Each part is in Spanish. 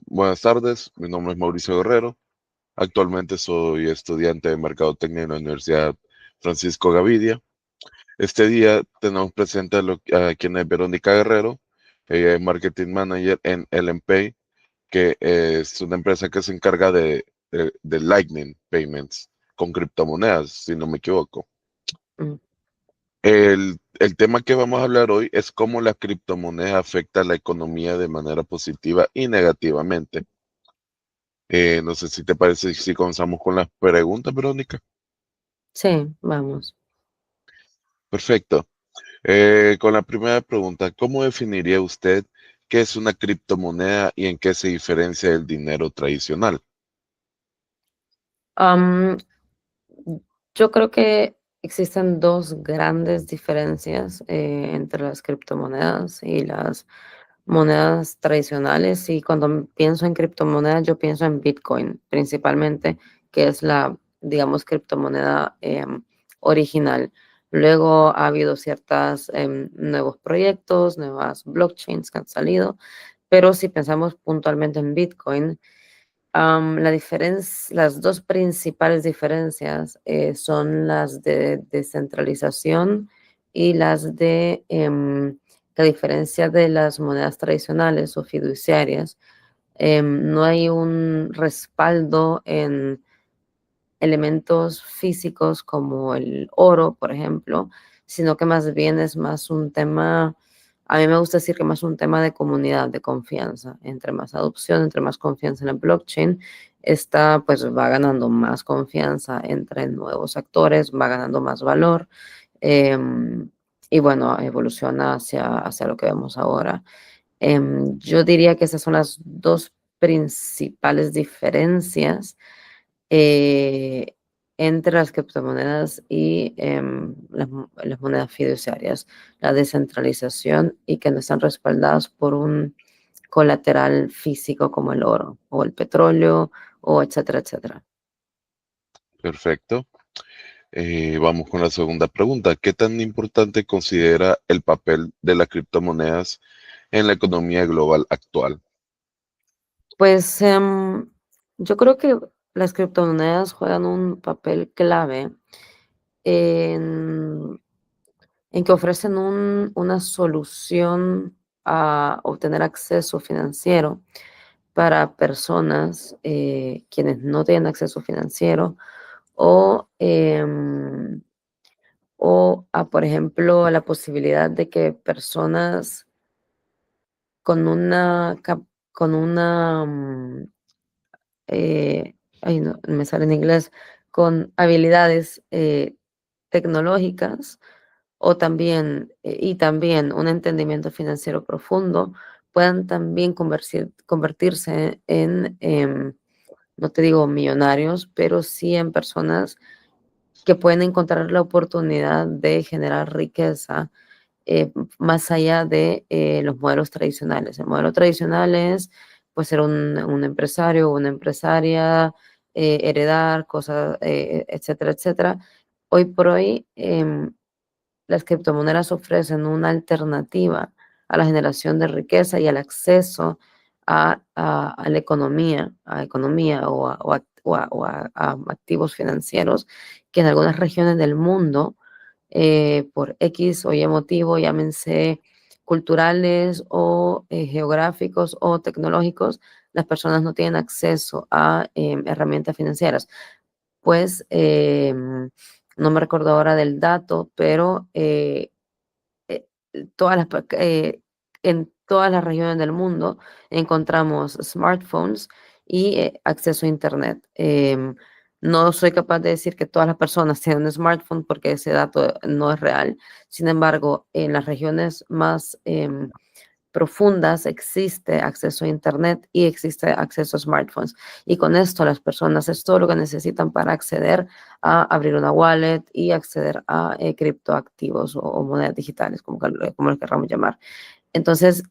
Buenas tardes, mi nombre es Mauricio Guerrero. Actualmente soy estudiante de Mercadotecnia en la Universidad Francisco Gavidia. Este día tenemos presente a quien es Verónica Guerrero. Ella es Marketing Manager en LMPay, que es una empresa que se encarga de Lightning Payments con criptomonedas, si no me equivoco. Mm. El tema que vamos a hablar hoy es cómo la criptomoneda afecta a la economía de manera positiva y negativamente. No sé si te parece si comenzamos con las preguntas, Verónica. Sí, vamos. Perfecto. Con la primera pregunta, ¿cómo definiría usted qué es una criptomoneda y en qué se diferencia del dinero tradicional? Am, yo creo que existen dos grandes diferencias entre las criptomonedas y las monedas tradicionales. Y cuando pienso en criptomonedas, yo pienso en Bitcoin principalmente, que es la, digamos, criptomoneda original. Luego ha habido ciertos nuevos proyectos, nuevas blockchains que han salido, pero si pensamos puntualmente en Bitcoin, las dos principales diferencias son las de descentralización y las de la diferencia de las monedas tradicionales o fiduciarias. No hay un respaldo en elementos físicos como el oro, por ejemplo, sino que más bien es más un tema, a mí me gusta decir que más un tema de comunidad, de confianza. Entre más adopción, entre más confianza en la blockchain, esta pues va ganando más confianza entre nuevos actores, va ganando más valor eh, y bueno, evoluciona hacia lo que vemos ahora. Yo diría que esas son las dos principales diferencias eh, entre las criptomonedas y las monedas fiduciarias, la descentralización y que no están respaldadas por un colateral físico como el oro o el petróleo o etcétera, etcétera. Perfecto. Vamos con la segunda pregunta. ¿Qué tan importante considera el papel de las criptomonedas en la economía global actual? Pues yo creo que las criptomonedas juegan un papel clave en, en que ofrecen una solución a obtener acceso financiero para personas quienes no tienen acceso financiero o, por ejemplo, a la posibilidad de que personas con con una, ay, no me sale en inglés, con habilidades tecnológicas o también, y también un entendimiento financiero profundo, puedan también convertirse en no te digo millonarios, pero sí en personas que pueden encontrar la oportunidad de generar riqueza más allá de los modelos tradicionales. El modelo tradicional es pues ser un empresario o una empresaria, heredar cosas, etcétera, etcétera. Hoy por hoy, las criptomonedas ofrecen una alternativa a la generación de riqueza y al acceso a la economía, a activos financieros que en algunas regiones del mundo, por X o Y motivo, llámense culturales o geográficos o tecnológicos, las personas no tienen acceso a herramientas financieras. Pues no me recuerdo ahora del dato, pero eh, todas en todas las regiones del mundo encontramos smartphones y acceso a Internet. No soy capaz de decir que todas las personas tienen un smartphone porque ese dato no es real. Sin embargo, en las regiones más profundas existe acceso a Internet y existe acceso a smartphones. Y con esto las personas es todo lo que necesitan para acceder a abrir una wallet y acceder a criptoactivos o monedas digitales, como lo queramos llamar. Entonces,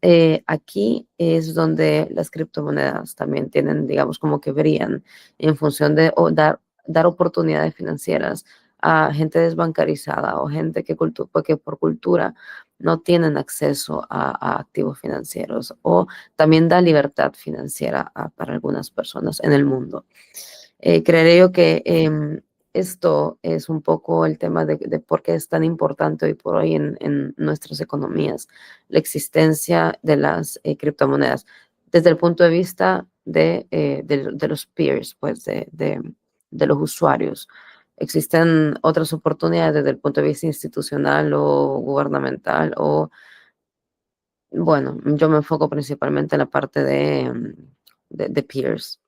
aquí es donde las criptomonedas también tienen, digamos, como que brillan en función de dar oportunidades financieras a gente desbancarizada o gente que por cultura no tienen acceso a activos financieros, o también da libertad financiera para algunas personas en el mundo. Creeré yo que esto es un poco el tema de por qué es tan importante hoy por hoy en nuestras economías, la existencia de las criptomonedas, desde el punto de vista de los peers, pues de los usuarios. Existen otras oportunidades desde el punto de vista institucional o gubernamental, o bueno, yo me enfoco principalmente en la parte de peers.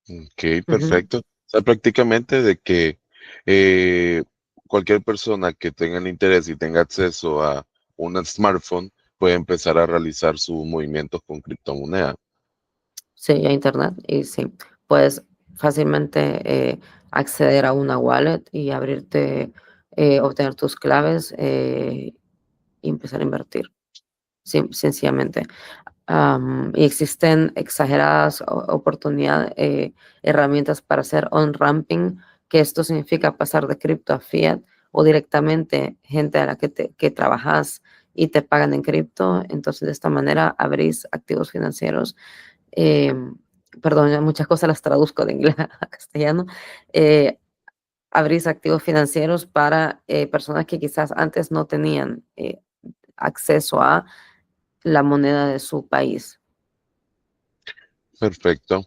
Ok, Ujú. perfecto. O sea, prácticamente de que eh, cualquier persona que tenga el interés y tenga acceso a un smartphone puede empezar a realizar sus movimientos con criptomoneda. Sí, a internet, y sí, puedes fácilmente acceder a una wallet y abrirte, obtener tus claves, y empezar a invertir, sencillamente. Y existen exageradas oportunidades, herramientas para hacer on-ramping, que esto significa pasar de cripto a fiat, o directamente gente a la que trabajas y te pagan en cripto. Entonces, de esta manera abrís activos financieros. eh, Perdón, ya muchas cosas las traduzco de inglés a castellano. eh, Abrís activos financieros para personas que quizás antes no tenían acceso a la moneda de su país. Perfecto.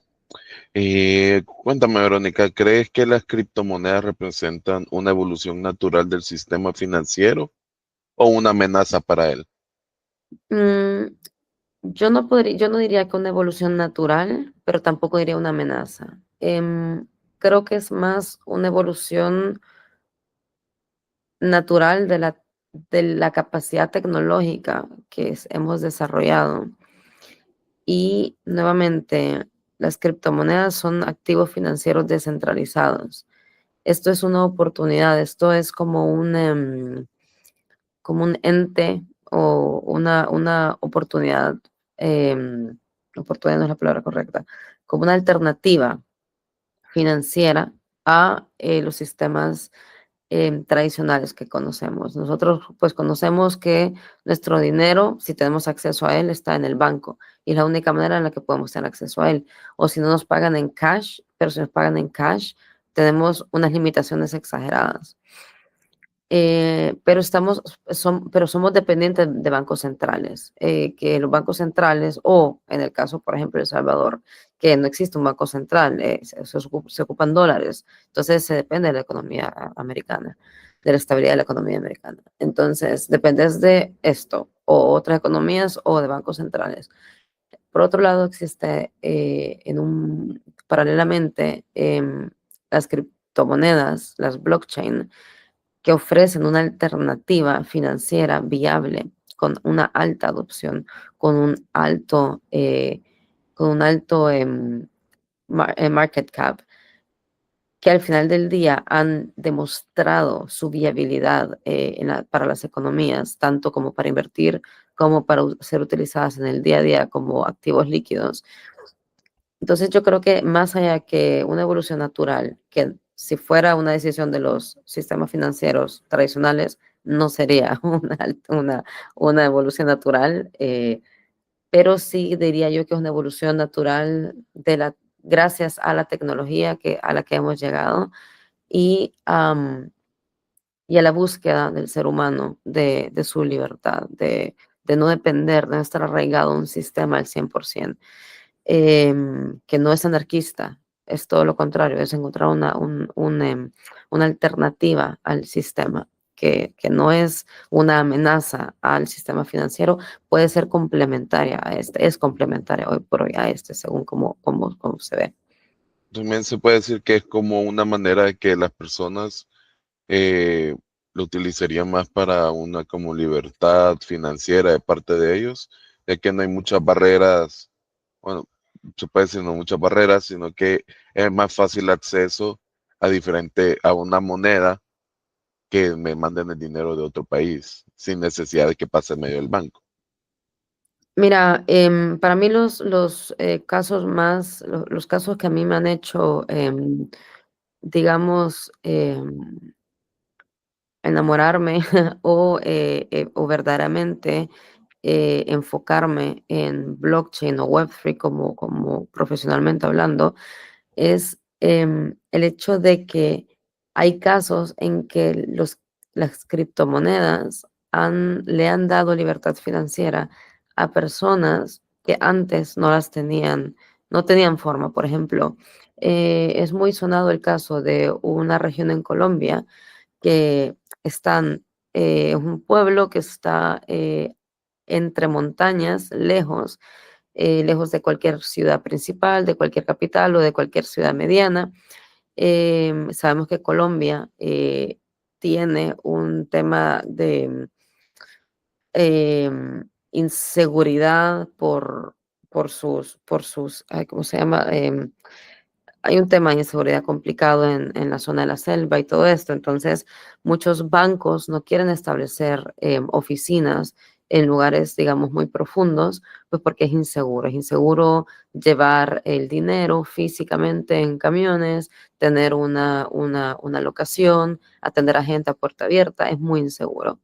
Cuéntame, Verónica, ¿crees que las criptomonedas representan una evolución natural del sistema financiero o una amenaza para él? Mm, yo no diría que una evolución natural, pero tampoco diría una amenaza. Creo que es más una evolución natural de la capacidad tecnológica que hemos desarrollado. Y nuevamente, las criptomonedas son activos financieros descentralizados. Esto es una oportunidad, esto es como un ente, o una oportunidad, oportunidad no es la palabra correcta, como una alternativa financiera a los sistemas tradicionales que conocemos. Nosotros pues conocemos que nuestro dinero, si tenemos acceso a él, está en el banco, y es la única manera en la que podemos tener acceso a él. O si no nos pagan en cash, pero si nos pagan en cash, tenemos unas limitaciones exageradas. Pero somos dependientes de bancos centrales, que los bancos centrales, o en el caso, por ejemplo, de El Salvador, que no existe un banco central, se ocupan dólares, entonces se depende de la economía americana, de la estabilidad de la economía americana. Entonces, dependes de esto, o otras economías, o de bancos centrales. Por otro lado, existe paralelamente, las criptomonedas, las blockchain, que ofrecen una alternativa financiera viable, con una alta adopción, con un alto market cap, que al final del día han demostrado su viabilidad para las economías, tanto como para invertir, como para ser utilizadas en el día a día como activos líquidos. Entonces yo creo que más allá que una evolución natural, que si fuera una decisión de los sistemas financieros tradicionales, no sería una evolución natural, pero sí diría yo que es una evolución natural gracias a la tecnología a la que hemos llegado, y, y a la búsqueda del ser humano de su libertad, de no depender, de no estar arraigado a un sistema al 100%, que no es anarquista, es todo lo contrario, es encontrar una alternativa al sistema, que no es una amenaza al sistema financiero, puede ser complementaria a este, es complementaria hoy por hoy a este, según cómo se ve. También se puede decir que es como una manera de que las personas eh, lo utilizarían más para una como libertad financiera de parte de ellos, ya que no hay muchas barreras, bueno, se puede decir no muchas barreras, sino que es más fácil acceso a una moneda que me manden el dinero de otro país, sin necesidad de que pase en medio del banco. Mira, para mí los casos que a mí me han hecho, digamos, enamorarme o verdaderamente enfocarme en blockchain o Web3 como profesionalmente hablando, es el hecho de que hay casos en que las criptomonedas le han dado libertad financiera a personas que antes no las tenían, no tenían forma. Por ejemplo, es muy sonado el caso de una región en Colombia que es un pueblo que está entre montañas, lejos de cualquier ciudad principal, de cualquier capital o de cualquier ciudad mediana. Sabemos que Colombia tiene un tema de inseguridad por sus, ¿cómo se llama? Hay un tema de inseguridad complicado en la zona de la selva y todo esto. Entonces, muchos bancos no quieren establecer oficinas en lugares, digamos, muy profundos, pues porque es inseguro. Es inseguro llevar el dinero físicamente en camiones, tener una locación, atender a gente a puerta abierta, es muy inseguro.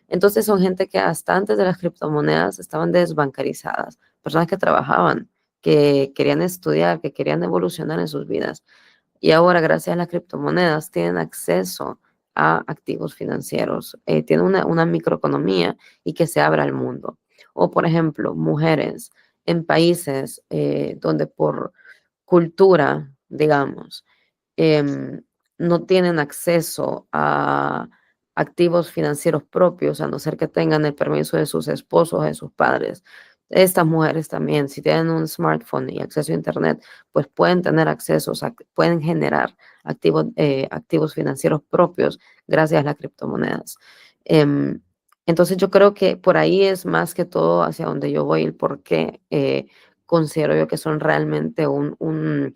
Entonces son gente que hasta antes de las criptomonedas estaban desbancarizadas, personas que trabajaban, que querían estudiar, que querían evolucionar en sus vidas. Y ahora, gracias a las criptomonedas, tienen acceso a activos financieros, tienen una microeconomía y que se abra al mundo. O, por ejemplo, mujeres en países donde por cultura, digamos, em, no tienen acceso a activos financieros propios, a no ser que tengan el permiso de sus esposos o de sus padres. Estas mujeres también, si tienen un smartphone y acceso a Internet, pues pueden tener accesos, pueden generar activos financieros propios gracias a las criptomonedas. Em, entonces yo creo que por ahí es más que todo hacia donde yo voy, el por qué considero yo que son realmente un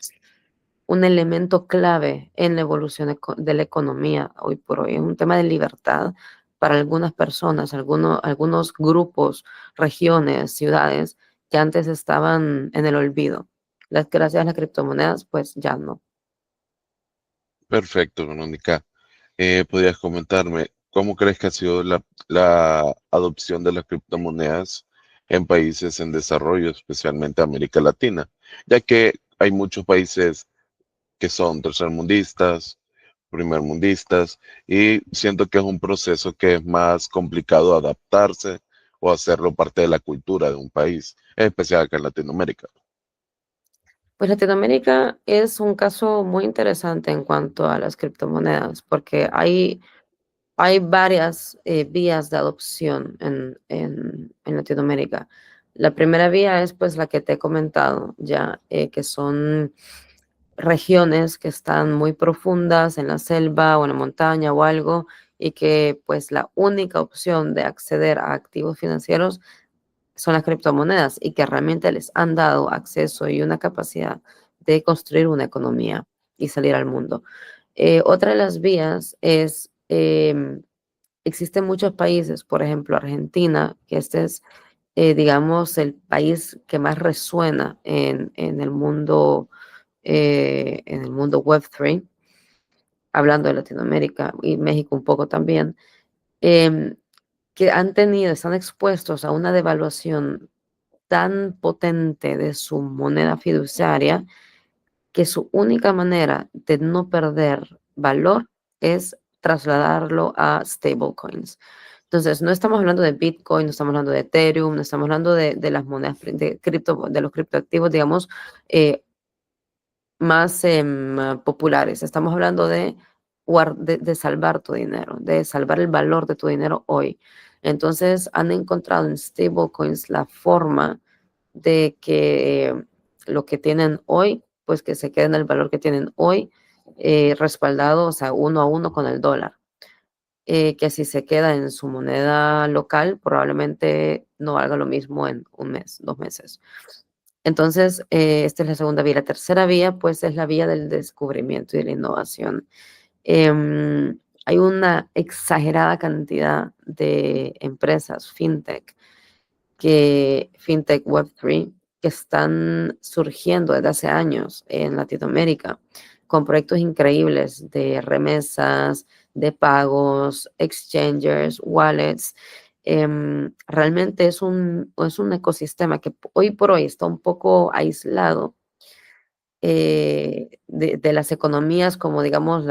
elemento clave en la evolución de la economía hoy por hoy. Es un tema de libertad para algunas personas, algunos grupos, regiones, ciudades que antes estaban en el olvido. Gracias a las criptomonedas, pues ya no. Perfecto, Verónica. ¿Podrías comentarme cómo crees que ha sido la adopción de las criptomonedas en países en desarrollo, especialmente América Latina? Ya que hay muchos países que son tercermundistas, primermundistas, y siento que es un proceso que es más complicado adaptarse o hacerlo parte de la cultura de un país, en especial acá en Latinoamérica. Pues Latinoamérica es un caso muy interesante en cuanto a las criptomonedas, porque hay varias vías de adopción en Latinoamérica. La primera vía es pues la que te he comentado ya, que son regiones que están muy profundas en la selva o en la montaña o algo, y que pues la única opción de acceder a activos financieros son las criptomonedas y que realmente les han dado acceso y una capacidad de construir una economía y salir al mundo. Otra de las vías es existen muchos países, por ejemplo, Argentina, que este es, digamos, el país que más resuena en el mundo Web3, hablando de Latinoamérica y México un poco también, em, que están expuestos a una devaluación tan potente de su moneda fiduciaria que su única manera de no perder valor es trasladarlo a stablecoins. Entonces, no estamos hablando de Bitcoin, no estamos hablando de Ethereum, no estamos hablando de las monedas de los criptoactivos, digamos, eh, más populares. Estamos hablando de salvar tu dinero, de salvar el valor de tu dinero hoy. Entonces, han encontrado en stablecoins la forma de que lo que tienen hoy, pues que se quede en el valor que tienen hoy, respaldado, o sea, uno a uno con el dólar. Que si se queda en su moneda local, probablemente no valga lo mismo en un mes, 2 meses. Entonces, esta es la segunda vía. La tercera vía, pues, es la vía del descubrimiento y de la innovación. Hay una exagerada cantidad de empresas fintech Web3, que están surgiendo desde hace años en Latinoamérica, con proyectos increíbles de remesas, de pagos, exchangers, wallets. Realmente es un ecosistema que hoy por hoy está un poco aislado de las economías como digamos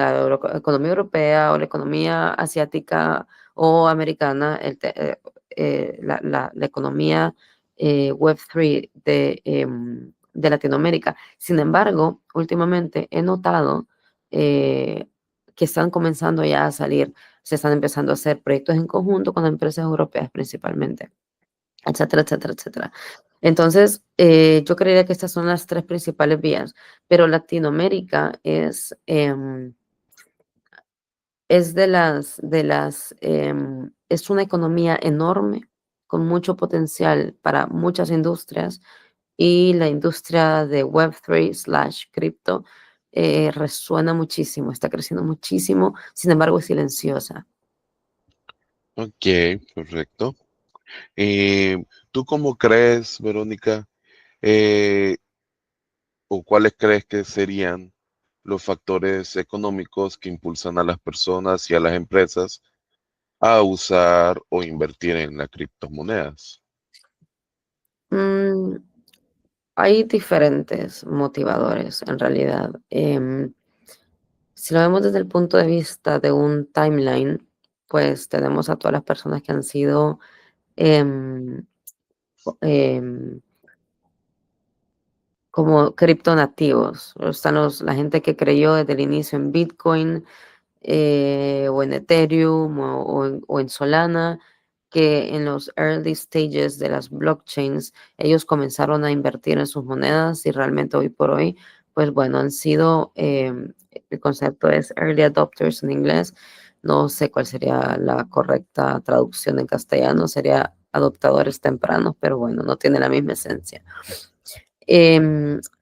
economía europea o la economía asiática o americana, la economía Web3 de Latinoamérica. Sin embargo, últimamente he notado que están comenzando ya a salir, se están empezando a hacer proyectos en conjunto con empresas europeas principalmente, etcétera, etcétera, etcétera. Entonces, yo creería que estas son las tres principales vías, pero Latinoamérica es es una economía enorme, con mucho potencial para muchas industrias, y la industria de Web3 / cripto resuena muchísimo, está creciendo muchísimo, sin embargo es silenciosa. Ok, correcto. ¿Tú cómo crees, Verónica, eh, o cuáles crees que serían los factores económicos que impulsan a las personas y a las empresas a usar o invertir en las criptomonedas? Mm, Hay diferentes motivadores en realidad. Si lo vemos desde el punto de vista de un timeline, pues tenemos a todas las personas que han sido em, em, como criptonativos. Están la gente que creyó desde el inicio en Bitcoin, o en Ethereum o en Solana, que en los early stages de las blockchains ellos comenzaron a invertir en sus monedas y realmente hoy por hoy, pues bueno, han sido, el concepto es early adopters en inglés, no sé cuál sería la correcta traducción en castellano, sería adoptadores tempranos, pero bueno, no tiene la misma esencia.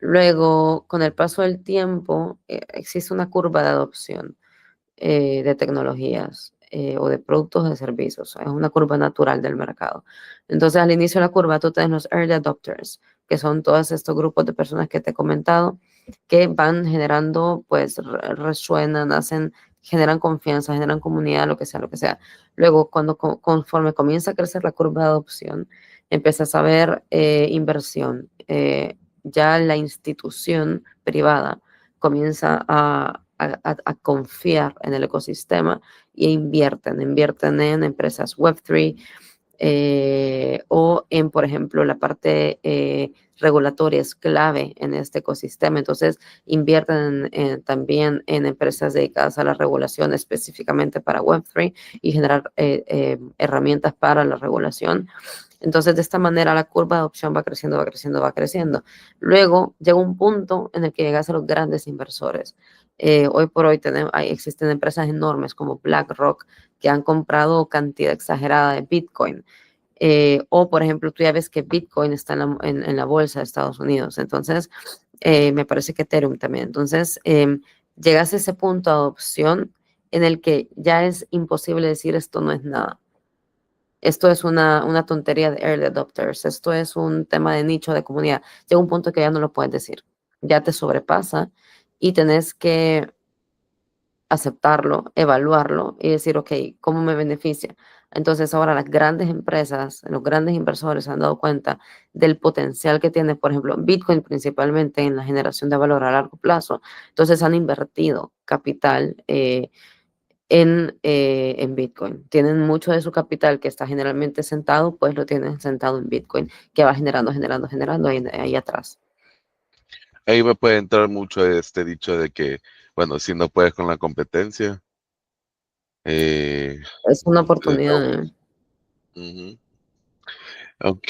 Luego, con el paso del tiempo, existe una curva de adopción de tecnologías o de productos o de servicios. Es una curva natural del mercado. Entonces, al inicio de la curva, tú tienes los early adopters, que son todos estos grupos de personas que te he comentado, que van generando, pues resuenan, generan confianza, generan comunidad, lo que sea, lo que sea. Luego, conforme comienza a crecer la curva de adopción, empiezas a ver inversión. Ya la institución privada comienza a confiar en el ecosistema y invierten en empresas Web3 o en, por ejemplo, la parte regulatoria es clave en este ecosistema. Entonces, invierten también en empresas dedicadas a la regulación específicamente para Web3 y generar herramientas para la regulación. Entonces, de esta manera la curva de adopción va creciendo, va creciendo, va creciendo. Luego llega un punto en el que llegas a los grandes inversores. Hoy por hoy existen empresas enormes como BlackRock que han comprado cantidad exagerada de Bitcoin. O, por ejemplo, tú ya ves que Bitcoin está en la bolsa de Estados Unidos. Entonces, me parece que Ethereum también. Entonces, llegas a ese punto de adopción en el que ya es imposible decir esto no es nada. Esto es una tontería de early adopters. Esto es un tema de nicho, de comunidad. Llega un punto que ya no lo puedes decir. Ya te sobrepasa y tenés que aceptarlo, evaluarlo y decir, ok, ¿cómo me beneficia? Entonces ahora las grandes empresas, los grandes inversores se han dado cuenta del potencial que tiene, por ejemplo, Bitcoin principalmente en la generación de valor a largo plazo. Entonces han invertido capital en Bitcoin. Tienen mucho de su capital que está generalmente sentado, pues lo tienen sentado en Bitcoin, que va generando, generando, generando ahí atrás. Ahí me puede entrar mucho este dicho de que, bueno, si no puedes con la competencia, eh, Es una te oportunidad. ujú. Ok,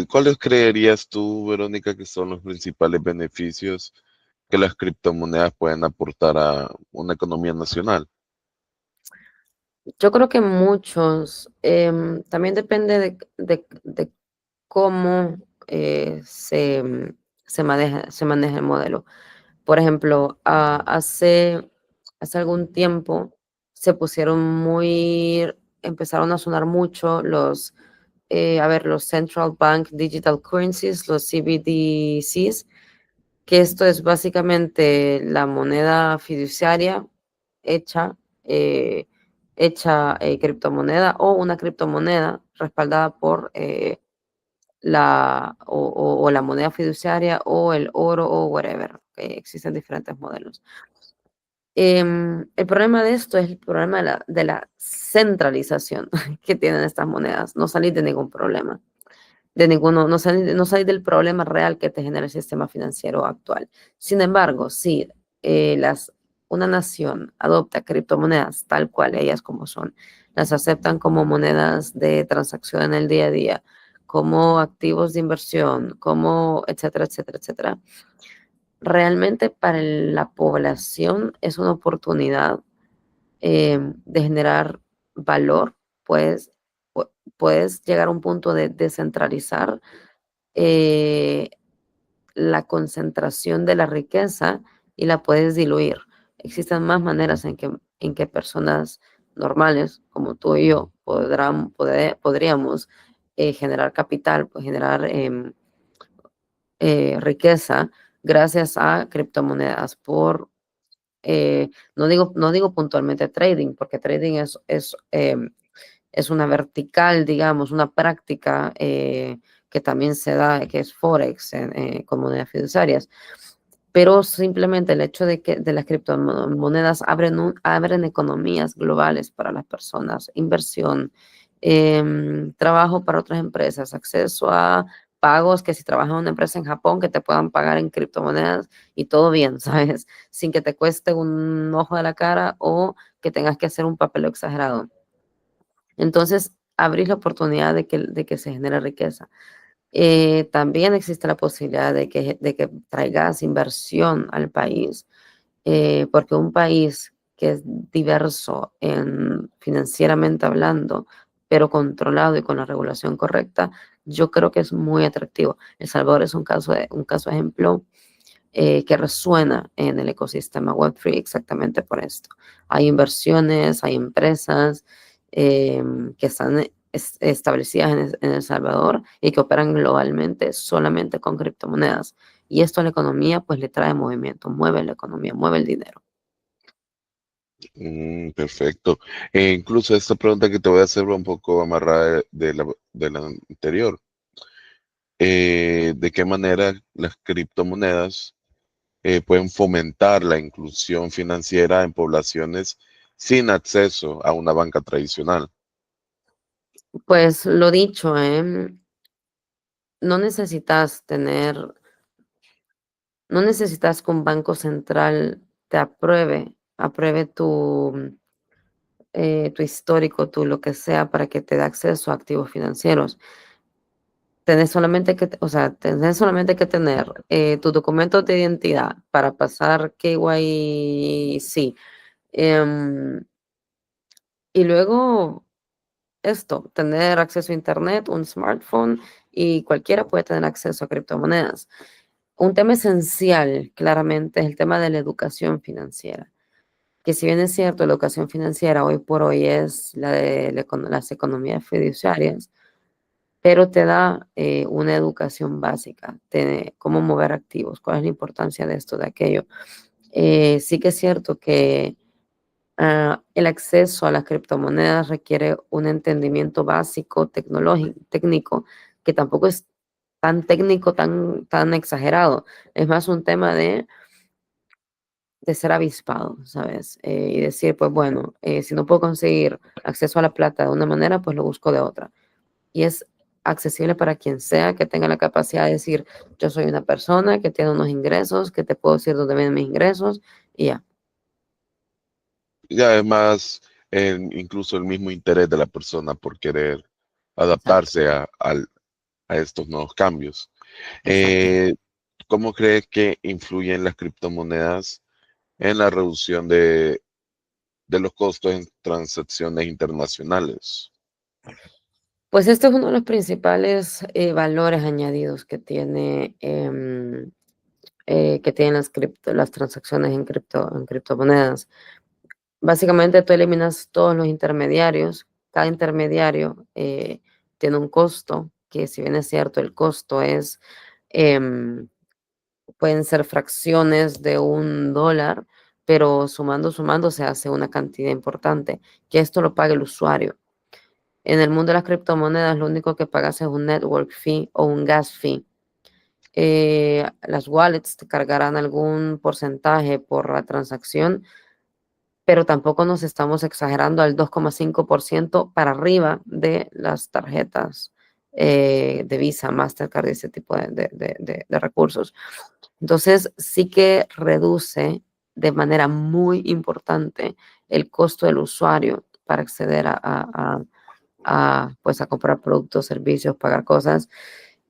¿cuáles creerías tú, Verónica, que son los principales beneficios que las criptomonedas pueden aportar a una economía nacional? Yo creo que muchos, también depende de cómo se maneja el modelo. Por ejemplo, hace algún tiempo empezaron a sonar mucho los Central Bank Digital Currencies, los CBDCs, que esto es básicamente la moneda fiduciaria hecha, criptomoneda o una criptomoneda respaldada por o la moneda fiduciaria o el oro o whatever. Existen diferentes modelos. El problema de esto es el problema de la centralización que tienen estas monedas. No salir de ningún problema, no salir del problema real que te genera el sistema financiero actual. Sin embargo, si eh, las, una nación adopta criptomonedas tal cual, ellas como son, las aceptan como monedas de transacción en el día a día, como activos de inversión, como etcétera, etcétera, etcétera, realmente para la población es una oportunidad de generar valor, pues puedes llegar a un punto de descentralizar eh, la concentración de la riqueza y la puedes diluir. Existen más maneras en que personas normales, como tú y yo, podríamos generar capital, pues generar riqueza gracias a criptomonedas no digo puntualmente trading, porque trading es una vertical, digamos, una práctica que también se da, que es Forex con monedas fiduciarias. Pero simplemente el hecho de las criptomonedas abren economías globales para las personas, inversión, trabajo para otras empresas, acceso a pagos que si trabajas en una empresa en Japón que te puedan pagar en criptomonedas y todo bien, ¿sabes? Sin que te cueste un ojo de la cara o que tengas que hacer un papel exagerado. Entonces, abrir la oportunidad de que se genere riqueza. También existe la posibilidad de que traigas inversión al país, porque un país que es diverso financieramente hablando, pero controlado y con la regulación correcta, yo creo que es muy atractivo. El Salvador es un caso ejemplo que resuena en el ecosistema Web3 exactamente por esto. Hay inversiones, hay empresas que están establecidas en El Salvador y que operan globalmente solamente con criptomonedas. Y esto a la economía pues le trae movimiento, mueve la economía, mueve el dinero. Perfecto. Incluso esta pregunta que te voy a hacer va un poco amarrada de la anterior. ¿De qué manera las criptomonedas pueden fomentar la inclusión financiera en poblaciones sin acceso a una banca tradicional? Pues lo dicho, no necesitas no necesitas que un banco central te apruebe tu histórico, tu lo que sea, para que te dé acceso a activos financieros. Tenés solamente que tener tus documentos de identidad para pasar KYC. em, y luego tener acceso a internet, un smartphone y cualquiera puede tener acceso a criptomonedas. Un tema esencial, claramente, es el tema de la educación financiera, que si bien es cierto, la educación financiera hoy por hoy es la de las economías fiduciarias, pero te da una educación básica de cómo mover activos, cuál es la importancia de esto, de aquello. Sí que es cierto que el acceso a las criptomonedas requiere un entendimiento básico, tecnológico, técnico, que tampoco es tan técnico, tan exagerado. Es más un tema de ser avispado, ¿sabes? Y decir, pues bueno, si no puedo conseguir acceso a la plata de una manera, pues lo busco de otra. Y es accesible para quien sea que tenga la capacidad de decir, yo soy una persona que tiene unos ingresos, que te puedo decir dónde vienen mis ingresos, y ya. Y además, incluso el mismo interés de la persona por querer Exacto, adaptarse a estos nuevos cambios. exacto. Eh, ¿Cómo crees que influyen las criptomonedas en la reducción de los costos en transacciones internacionales? Pues este es uno de los principales valores añadidos que tienen las transacciones en criptomonedas. Básicamente tú eliminas todos los intermediarios. Cada intermediario tiene un costo, que si bien es cierto, el costo es em, pueden ser fracciones de $1, pero sumando se hace una cantidad importante, que esto lo paga el usuario. En el mundo de las criptomonedas, lo único que pagas es un network fee o un gas fee. Las wallets te cargarán algún porcentaje por la transacción, pero tampoco nos estamos exagerando al 2,5% para arriba de las tarjetas de Visa, Mastercard y ese tipo de recursos. Entonces, sí que reduce de manera muy importante el costo del usuario para acceder pues a comprar productos, servicios, pagar cosas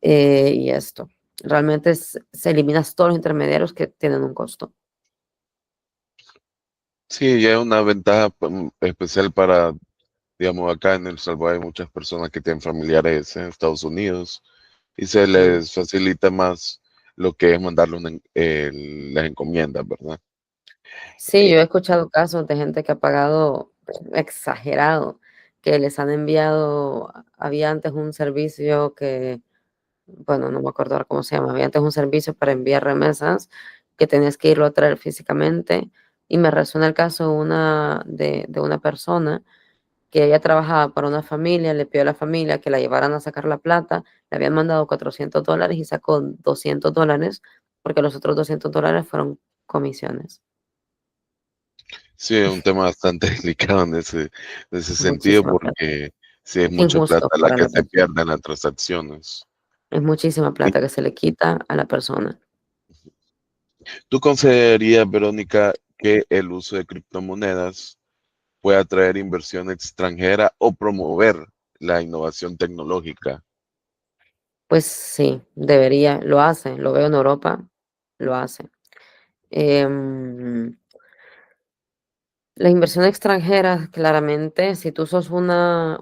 y esto. Realmente se eliminas todos los intermediarios que tienen un costo. Sí, ya es una ventaja especial para, digamos, acá en El Salvador hay muchas personas que tienen familiares en Estados Unidos y se Mm. les facilita más lo que es mandarle las encomiendas, ¿verdad? Sí, Eh, yo he escuchado casos de gente que ha pagado exagerado, que les han enviado, había antes un servicio que, bueno, no me acuerdo ahora cómo se llama, había antes un servicio para enviar remesas que tenías que irlo a traer físicamente y me resuena el caso de una persona que ella trabajaba para una familia, le pidió a la familia que la llevaran a sacar la plata, le habían mandado $400 y sacó $200 porque los otros $200 fueron comisiones. sí, es un tema bastante delicado en ese sentido Muchísima plata. porque sí es mucha Injusto plata la para que la se persona. pierde en las transacciones. Es muchísima ¿Y plata que se le quita a la persona. tú considerarías, Verónica, que el uso de criptomonedas puede atraer inversión extranjera o promover la innovación tecnológica? Pues sí, debería, lo hace, lo veo en Europa, lo hace. Em, la inversión extranjera, claramente, si tú sos una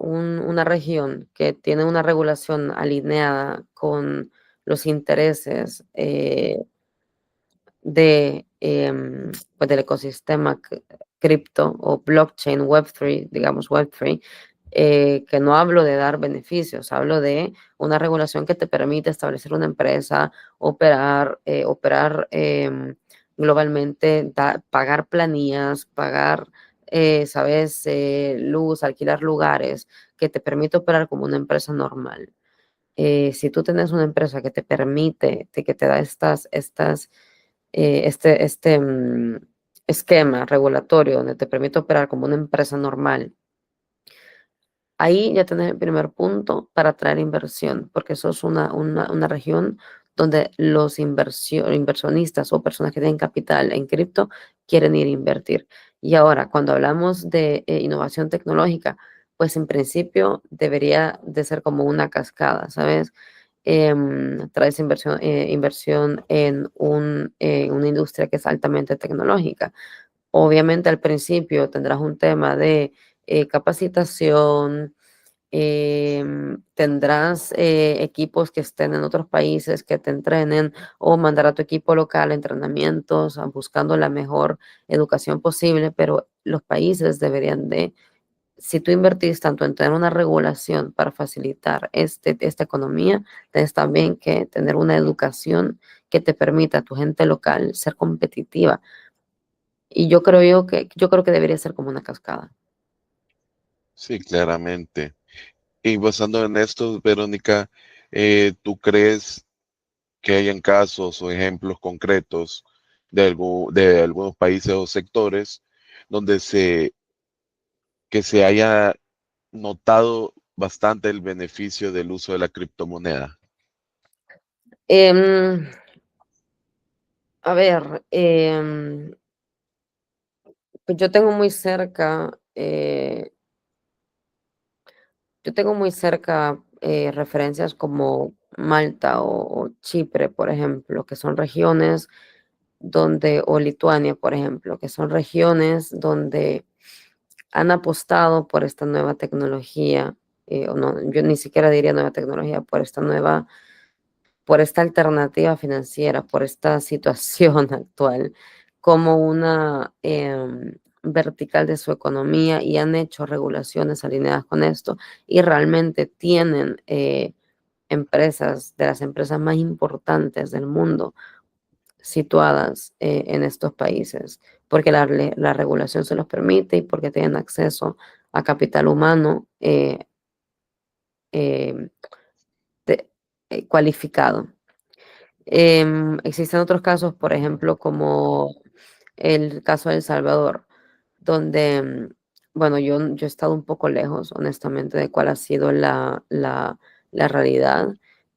región que tiene una regulación alineada con los intereses pues del ecosistema cripto o blockchain Web3, digamos Web3, que no hablo de dar beneficios, hablo de una regulación que te permite establecer una empresa, operar globalmente, pagar planillas, pagar, sabes, luz, alquilar lugares, que te permite operar como una empresa normal. Si tú tienes una empresa que te permite, que te da este esquema regulatorio donde te permite operar como una empresa normal, ahí ya tienes el primer punto para atraer inversión, porque eso es una región donde los inversionistas o personas que tienen capital en cripto quieren ir a invertir. Y ahora, cuando hablamos de innovación tecnológica, pues en principio debería de ser como una cascada, ¿sabes? Traes inversión en una industria que es altamente tecnológica. Obviamente al principio tendrás un tema de capacitación, tendrás equipos que estén en otros países que te entrenen o mandar a tu equipo local a entrenamientos, buscando la mejor educación posible, pero los países deberían de, si tú invertís tanto en tener una regulación para facilitar esta economía, tienes también que tener una educación que te permita a tu gente local ser competitiva. Y yo creo que debería ser como una cascada. Sí, claramente. Y basando en esto, Verónica, ¿tú crees que hayan casos o ejemplos concretos de algunos países o sectores donde que se haya notado bastante el beneficio del uso de la criptomoneda? Em, a ver, pues yo tengo muy cerca referencias como Malta o Chipre, por ejemplo, que son regiones o Lituania, por ejemplo, que son regiones donde han apostado por esta nueva tecnología, o no, yo ni siquiera diría nueva tecnología, por esta alternativa financiera, por esta situación actual, como una vertical de su economía y han hecho regulaciones alineadas con esto y realmente tienen empresas, de las empresas más importantes del mundo, situadas en estos países, porque la regulación se los permite y porque tienen acceso a capital humano eh, de- cualificado. Existen otros casos, por ejemplo, como el caso de El Salvador, donde, bueno, yo he estado un poco lejos, honestamente, de cuál ha sido la realidad,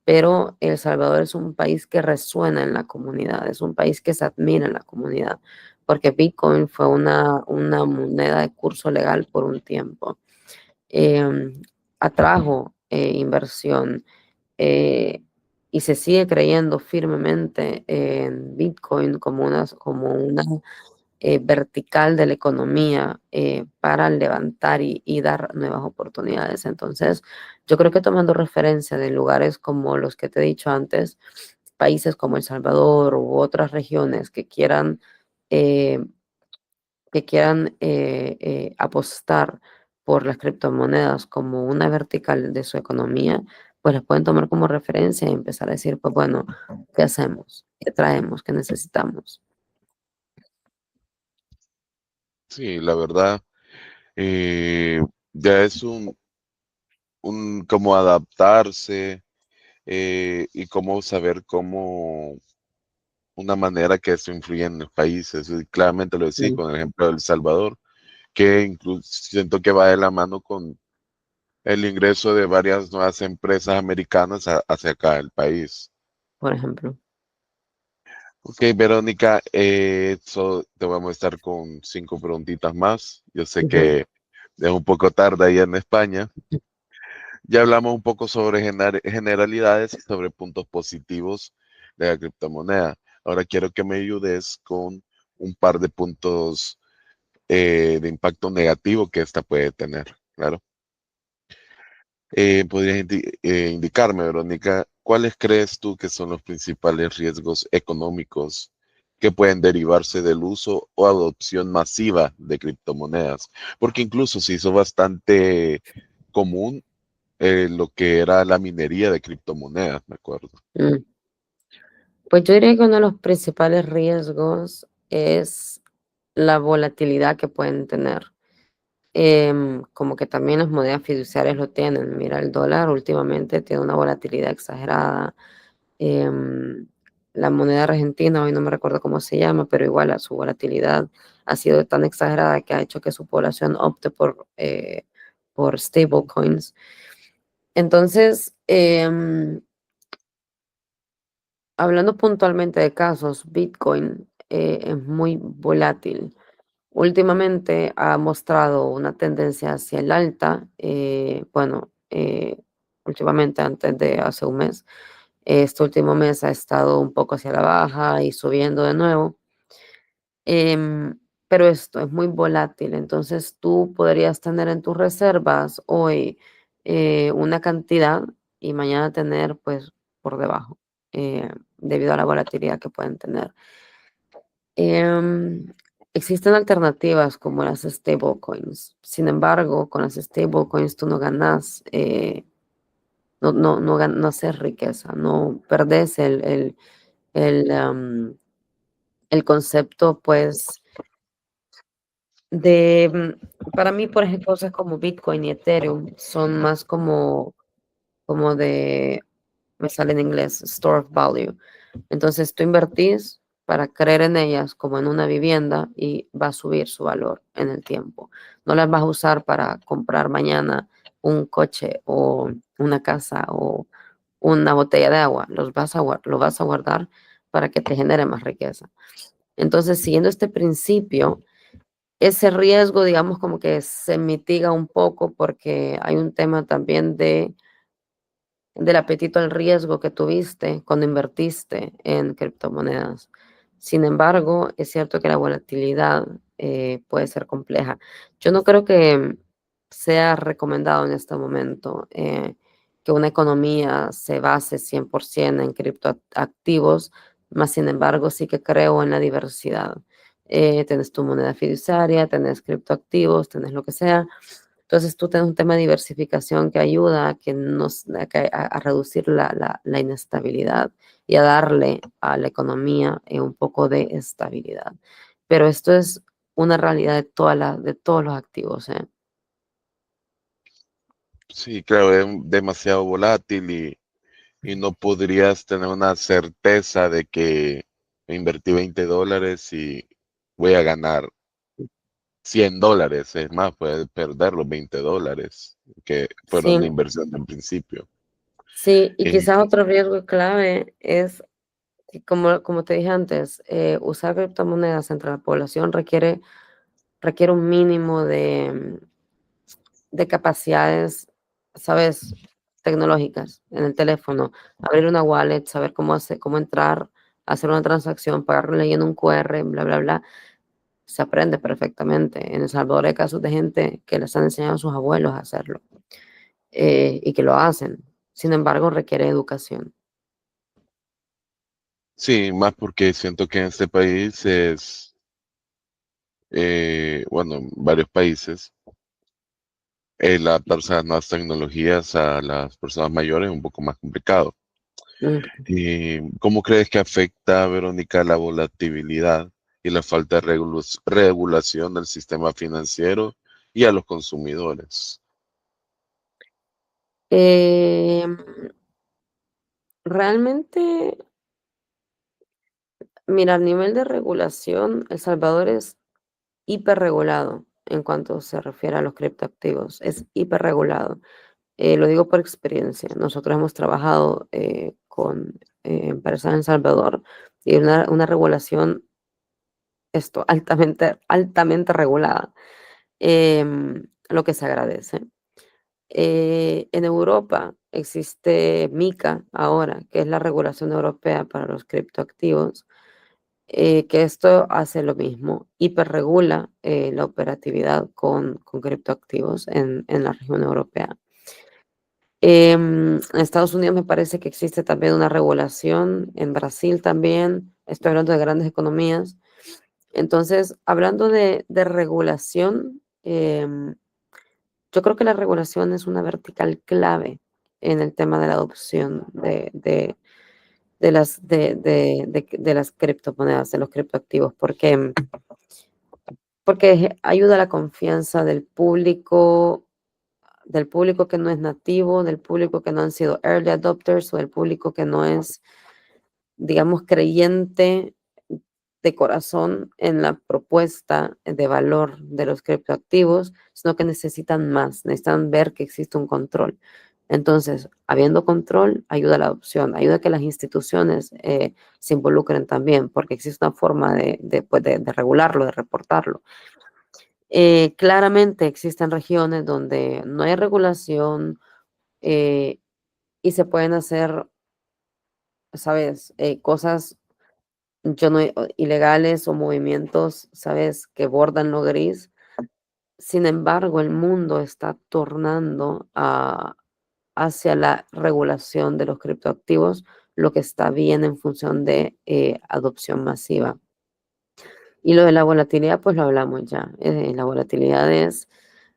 pero El Salvador es un país que resuena en la comunidad, es un país que se admira en la comunidad, porque Bitcoin fue una moneda de curso legal por un tiempo. Atrajo inversión eh, y se sigue creyendo firmemente en Bitcoin como una vertical de la economía para levantar y dar nuevas oportunidades. Entonces, yo creo que tomando referencia de lugares como los que te he dicho antes, países como El Salvador u otras regiones eh, que quieran apostar por las criptomonedas como una vertical de su economía, pues las pueden tomar como referencia y empezar a decir, pues bueno, ¿qué hacemos? ¿Qué traemos? ¿Qué necesitamos? Sí, la verdad, eh, ya es un cómo adaptarse y cómo saber cómo una manera que eso influye en los países. Y claramente lo decía Mm, con el ejemplo de El Salvador, que incluso siento que va de la mano con el ingreso de varias nuevas empresas americanas hacia acá, el país. por ejemplo. Ok, Verónica, te vamos a estar con 5 preguntitas más. Yo sé Ujú. que es un poco tarde ahí en España. Ya hablamos un poco sobre generalidades y sobre puntos positivos de la criptomoneda. Ahora quiero que me ayudes con un par de puntos de impacto negativo que esta puede tener. Claro. ¿Podrías indicarme, Verónica, cuáles crees tú que son los principales riesgos económicos que pueden derivarse del uso o adopción masiva de criptomonedas? Porque incluso se hizo bastante común lo que era la minería de criptomonedas, me acuerdo. Mm. Pues yo diría que uno de los principales riesgos es la volatilidad que pueden tener. Como que también las monedas fiduciarias lo tienen. Mira, el dólar últimamente tiene una volatilidad exagerada. Em, la moneda argentina, hoy no me recuerdo cómo se llama, pero igual su volatilidad ha sido tan exagerada que ha hecho que su población opte por stablecoins. Entonces, hablando puntualmente de casos, Bitcoin es muy volátil. Últimamente ha mostrado una tendencia hacia el alta, bueno, últimamente antes de hace un mes. Este último mes ha estado un poco hacia la baja y subiendo de nuevo. Pero esto es muy volátil, entonces tú podrías tener en tus reservas hoy una cantidad y mañana tener pues por debajo, debido a la volatilidad que pueden tener. Em, Existen alternativas como las stablecoins. Sin embargo, con las stablecoins tú no ganas, no haces riqueza, no perdes el concepto, pues, para mí, por ejemplo, cosas como Bitcoin y Ethereum son más como me sale en inglés, store of value. Entonces tú invertís para creer en ellas como en una vivienda y va a subir su valor en el tiempo. No las vas a usar para comprar mañana un coche o una casa o una botella de agua. Lo vas a guardar para que te genere más riqueza. Entonces, siguiendo este principio, ese riesgo, digamos, como que se mitiga un poco porque hay un tema también del apetito al riesgo que tuviste cuando invertiste en criptomonedas. Sin embargo, es cierto que la volatilidad puede ser compleja. Yo no creo que sea recomendado en este momento que una economía se base 100% en criptoactivos, más sin embargo, sí que creo en la diversidad. Tenés tu moneda fiduciaria, tenés criptoactivos, tenés lo que sea, Entonces tú tienes un tema de diversificación que ayuda a, que nos, a reducir la inestabilidad y a darle a la economía un poco de estabilidad. Pero esto es una realidad de todos los activos, ¿eh? Sí, claro, es demasiado volátil y no podrías tener una certeza de que invertí $20 y voy a ganar $100. Es más, puedes perder los $20 que fueron Sí, la inversión en principio. sí, y quizás Eh, otro riesgo clave es, que como te dije antes, usar criptomonedas entre la población requiere un mínimo de capacidades, ¿sabes? Tecnológicas en el teléfono, abrir una wallet, saber cómo entrar, hacer una transacción, pagar leyendo un QR, bla, bla, bla, se aprende perfectamente. En El Salvador hay casos de gente que les han enseñado a sus abuelos a hacerlo y que lo hacen. Sin embargo, requiere educación. sí, más porque siento que en este país bueno, en varios países, el adaptarse a las nuevas tecnologías a las personas mayores es un poco más complicado. Mm. ¿Cómo crees que afecta, Verónica, la volatilidad y la falta de regulación del sistema financiero y a los consumidores? Eh, realmente, mira, a nivel de regulación, El Salvador es hiperregulado en cuanto se refiere a los criptoactivos. Es hiperregulado. Lo digo por experiencia. Nosotros hemos trabajado con empresas en El Salvador y una regulación esto altamente, altamente regulada, lo que se agradece. En Europa existe MiCA ahora, que es la regulación europea para los criptoactivos, que esto hace lo mismo, hiperregula la operatividad con criptoactivos en la región europea. En Estados Unidos me parece que existe también una regulación, en Brasil también, estoy hablando de grandes economías. Entonces, hablando de regulación, yo creo que la regulación es una vertical clave en el tema de la adopción de las criptomonedas, de los criptoactivos, porque ayuda a la confianza del público que no es nativo, del público que no han sido early adopters o del público que no es, digamos, creyente de corazón en la propuesta de valor de los criptoactivos, sino que necesitan más, necesitan ver que existe un control. Entonces, habiendo control, ayuda a la adopción, ayuda a que las instituciones se involucren también, porque existe una forma pues, de regularlo, de reportarlo. Claramente existen regiones donde no hay regulación eh, y se pueden hacer, ¿sabes? Cosas yo no, ilegales o movimientos, ¿sabes? Que bordan lo gris. Sin embargo, el mundo está tornando hacia la regulación de los criptoactivos, lo que está bien en función de adopción masiva. Y lo de la volatilidad, pues lo hablamos ya. La volatilidad es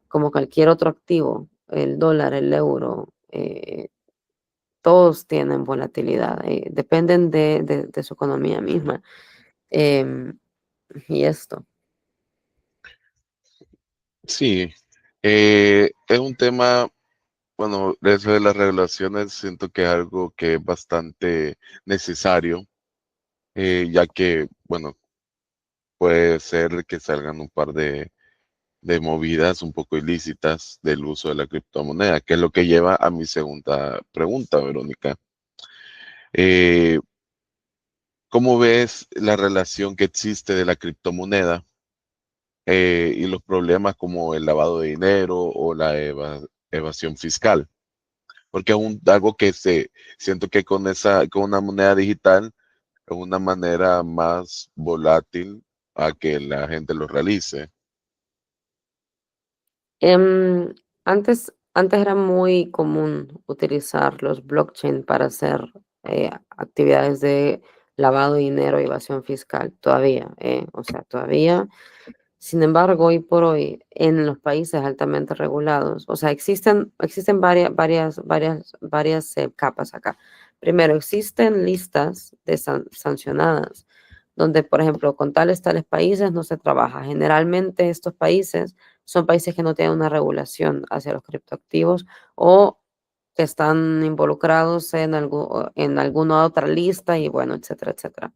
como cualquier otro activo, el dólar, el euro, todos tienen volatilidad, dependen de su economía misma. Em, y esto. Sí, es un tema, bueno, eso de las regulaciones siento que es algo que es bastante necesario, ya que, bueno, puede ser que salgan un par de movidas un poco ilícitas del uso de la criptomoneda, que es lo que lleva a mi segunda pregunta, Verónica. Eh, ¿Cómo ves la relación que existe de la criptomoneda y los problemas como el lavado de dinero o la evasión fiscal? Porque es algo que siento que con una moneda digital es una manera más volátil a que la gente lo realice. Em, antes era muy común utilizar los blockchain para hacer actividades de lavado de dinero y evasión fiscal, todavía, o sea, todavía. Sin embargo, hoy por hoy, en los países altamente regulados, o sea, existen varias capas acá. Primero, existen listas de sancionadas, donde, por ejemplo, con tales países no se trabaja. Generalmente estos países son países que no tienen una regulación hacia los criptoactivos o que están involucrados en alguna otra lista y bueno, etcétera, etcétera.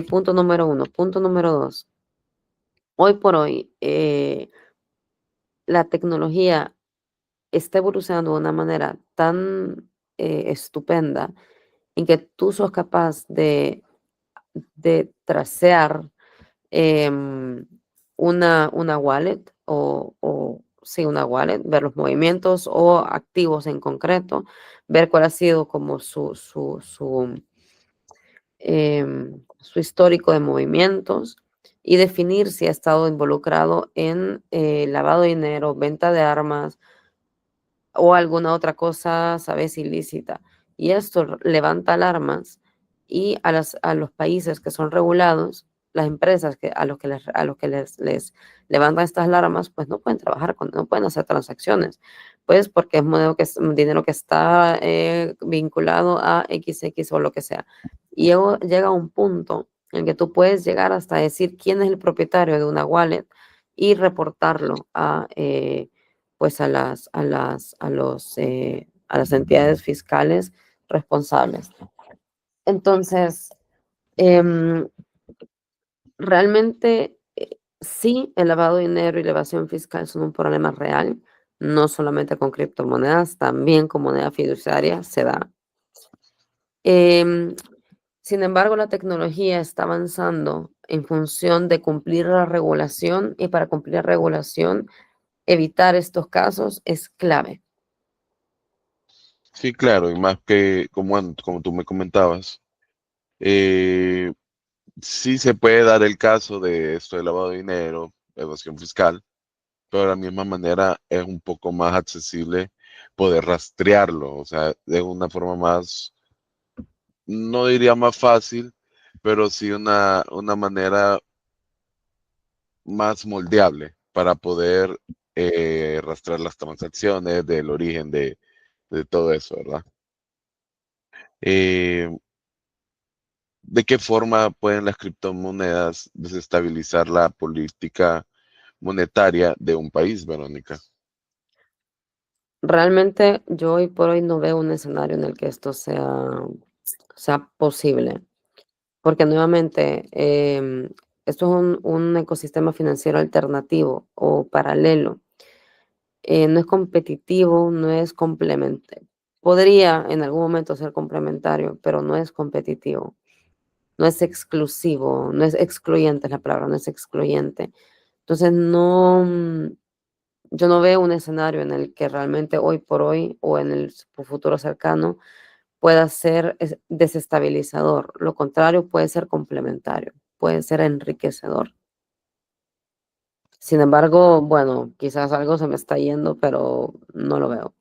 Punto número uno. Punto número dos. Hoy por hoy, la tecnología está evolucionando de una manera tan estupenda en que tú sos capaz de tracear em, una wallet o sí, una wallet, ver los movimientos o activos en concreto, ver cuál ha sido como su histórico de movimientos y definir si ha estado involucrado en lavado de dinero, venta de armas o alguna otra cosa, sabes, ilícita. Y esto levanta alarmas y a los países que son regulados, las empresas a los que les levantan estas alarmas, pues no pueden no pueden hacer transacciones, pues porque es un dinero que está vinculado a XX o lo que sea. Y luego llega un punto en que tú puedes llegar hasta decir quién es el propietario de una wallet y reportarlo pues a las entidades fiscales responsables. Entonces, em, realmente sí, el lavado de dinero y la evasión fiscal son un problema real, no solamente con criptomonedas, también con moneda fiduciaria se da. Em, Sin embargo, la tecnología está avanzando en función de cumplir la regulación y para cumplir la regulación, evitar estos casos es clave. Sí, claro, y más que como tú me comentabas, eh, sí se puede dar el caso de esto de lavado de dinero, evasión fiscal, pero de la misma manera es un poco más accesible poder rastrearlo, o sea, de una forma más, no diría más fácil, pero sí una manera más moldeable para poder rastrear las transacciones del origen de todo eso, ¿verdad? Eh, ¿De qué forma pueden las criptomonedas desestabilizar la política monetaria de un país, Verónica? Realmente yo hoy por hoy no veo un escenario en el que esto sea posible, porque nuevamente esto es un ecosistema financiero alternativo o paralelo. No es competitivo, no es complementario. Podría en algún momento ser complementario, pero no es competitivo, no es exclusivo, no es excluyente, es la palabra, no es excluyente. Entonces, no, yo no veo un escenario en el que realmente hoy por hoy o en el futuro cercano pueda ser desestabilizador. Lo contrario, puede ser complementario, puede ser enriquecedor. Sin embargo, bueno, quizás algo se me está yendo, pero no lo veo.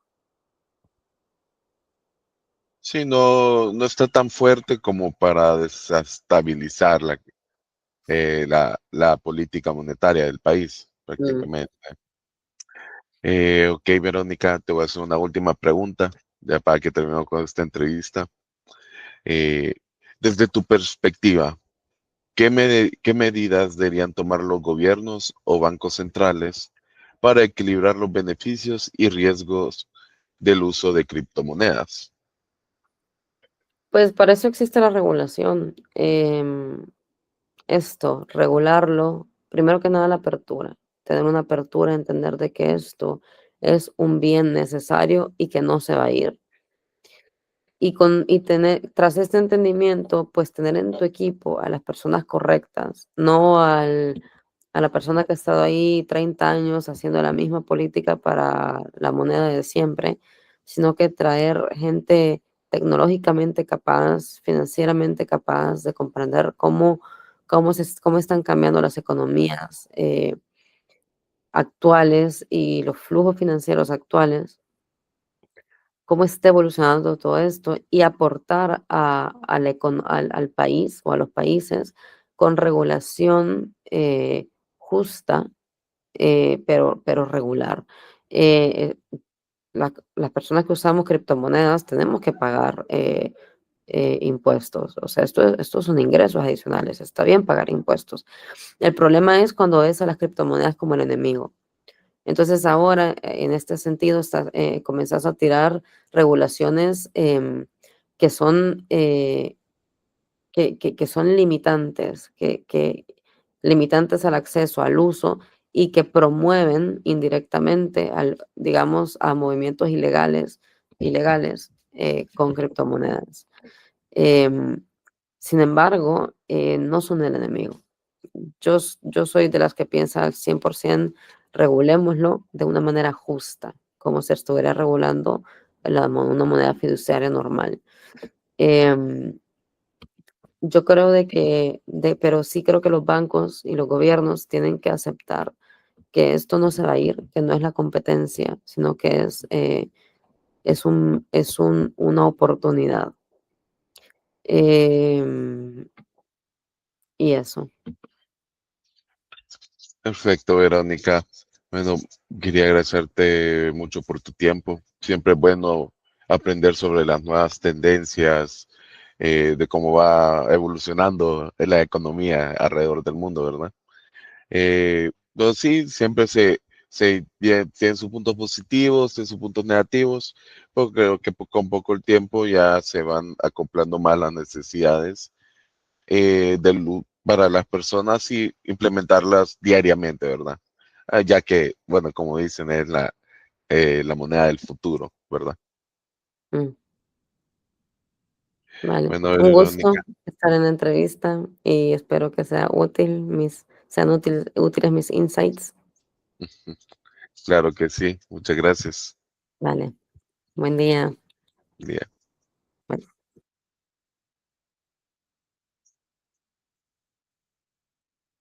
Sí, no está tan fuerte como para desestabilizar la política monetaria del país, Mm. prácticamente. Ok, Verónica, te voy a hacer una última pregunta, ya para que terminemos con esta entrevista. Eh, Desde tu perspectiva, ¿qué medidas deberían tomar los gobiernos o bancos centrales para equilibrar los beneficios y riesgos del uso de criptomonedas? Pues para eso existe la regulación. Regularlo, primero que nada la apertura, tener una apertura, entender de que esto es un bien necesario y que no se va a ir. Tras este entendimiento, pues tener en tu equipo a las personas correctas, no a la persona que ha estado ahí 30 años haciendo la misma política para la moneda de siempre, sino que traer gente tecnológicamente capaz, financieramente capaz de comprender cómo están cambiando las economías actuales y los flujos financieros actuales, cómo está evolucionando todo esto y aportar al país o a los países con regulación justa, pero regular. Las personas que usamos criptomonedas tenemos que pagar impuestos. O sea, estos son ingresos adicionales. Está bien pagar impuestos. El problema es cuando ves a las criptomonedas como el enemigo. Entonces ahora, en este sentido, comenzás a tirar regulaciones que son que son limitantes, limitantes al acceso, al uso y que promueven indirectamente digamos, a movimientos ilegales con criptomonedas. Em, Sin embargo, no son el enemigo. Yo soy de las que piensa al 100% regulémoslo de una manera justa, como se estuviera regulando una moneda fiduciaria normal. Em, yo creo pero sí creo que los bancos y los gobiernos tienen que aceptar que esto no se va a ir, que no es la competencia, sino que una oportunidad. Em, y eso. Perfecto, Verónica. Bueno, quería agradecerte mucho por tu tiempo. Siempre es bueno aprender sobre las nuevas tendencias, de cómo va evolucionando la economía alrededor del mundo, ¿verdad? Pero sí, siempre tienen sus puntos positivos, tienen sus puntos negativos, pero creo que con poco el tiempo ya se van acoplando más las necesidades para las personas y implementarlas diariamente, ¿verdad? Ya que, bueno, como dicen, es la moneda del futuro, ¿verdad? Mm, vale. Bueno, Un gusto Verónica, estar en la entrevista y espero que sean útiles mis insights. claro que sí, muchas gracias. Vale. Buen día. Bien.